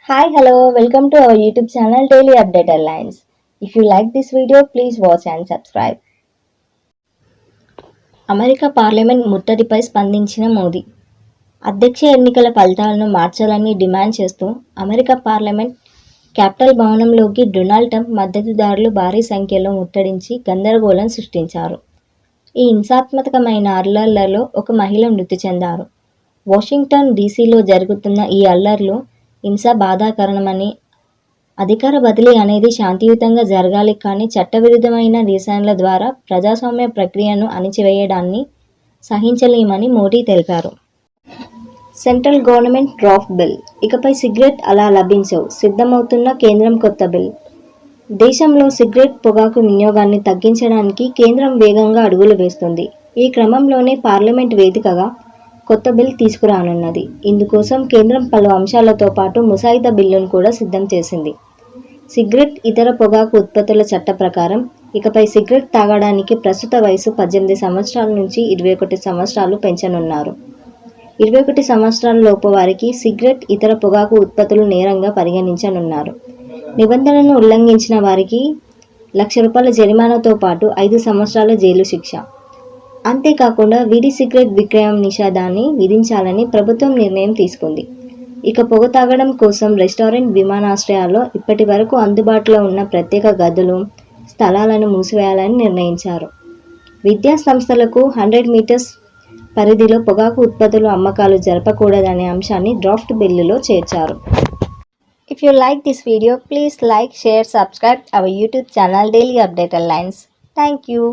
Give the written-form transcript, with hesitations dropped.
Hi, hello, welcome to our YouTube channel Daily Update Headlines. If you like this video, please watch and subscribe. America parliament ముట్టడిపై స్పందించిన మోదీ. అధ్యక్ష ఎన్నికల ఫలితాలను మార్చాలని డిమాండ్ చేస్తూ అమెరికా పార్లమెంట్ క్యాపిటల్ భవనంలోకి డొనాల్డ్ ట్రంప్ మద్దతుదారులు భారీ సంఖ్యలో ముట్టడించి గందరగోళం సృష్టించారు. ఈ హింసాత్మకమైన అల్లర్లలో ఒక మహిళ మృతి చెందారు. వాషింగ్టన్ డీసీలో జరుగుతున్న ఈ అల్లర్లు హింస బాధాకరణమని, అధికార బదిలీ అనేది శాంతియుతంగా జరగాలి కానీ చట్టవిరుద్ధమైన నిరసనల ద్వారా ప్రజాస్వామ్య ప్రక్రియను అణిచివేయడాన్ని సహించలేమని మోదీ తెలిపారు. Central government draft bill. ఇకపై సిగరెట్ అలా లభించవు, సిద్ధమవుతున్న కేంద్రం కొత్త బిల్. దేశంలో సిగరెట్ పొగాకు వినియోగాన్ని తగ్గించడానికి కేంద్రం వేగంగా అడుగులు వేస్తుంది. ఈ క్రమంలోనే పార్లమెంట్ వేదికగా కొత్త బిల్ తీసుకురానున్నది. ఇందుకోసం కేంద్రం పలు అంశాలతో పాటు ముసాయిదా బిల్లును కూడా సిద్ధం చేసింది. సిగరెట్, ఇతర పొగాకు ఉత్పత్తుల చట్ట ప్రకారం ఇకపై సిగరెట్ తాగడానికి ప్రస్తుత వయసు 18 సంవత్సరాల నుంచి 21 సంవత్సరాలు పెంచనున్నారు. 21 సంవత్సరాల లోపు వారికి సిగరెట్, ఇతర పొగాకు ఉత్పత్తులు నేరంగా పరిగణించనున్నారు. నిబంధనలను ఉల్లంఘించిన వారికి ₹1,00,000 జరిమానాతో పాటు 5 సంవత్సరాల జైలు శిక్ష. అంతేకాకుండా వీడి సిగరెట్ విక్రయం నిషేధాన్ని విధించాలని ప్రభుత్వం నిర్ణయం తీసుకుంది. ఇక పొగ తాగడం కోసం రెస్టారెంట్, విమానాశ్రయాల్లో ఇప్పటి వరకు అందుబాటులో ఉన్న ప్రత్యేక గదులు, స్థలాలను మూసివేయాలని నిర్ణయించారు. విద్యా సంస్థలకు 100 మీటర్స్ పరిధిలో పొగాకు ఉత్పత్తుల అమ్మకాలు జరపకూడదనే అంశాన్ని డ్రాఫ్ట్ బిల్లులో చేర్చారు. If you like this video, please like, share, subscribe our YouTube channel Daily Update Headlines. Thank you.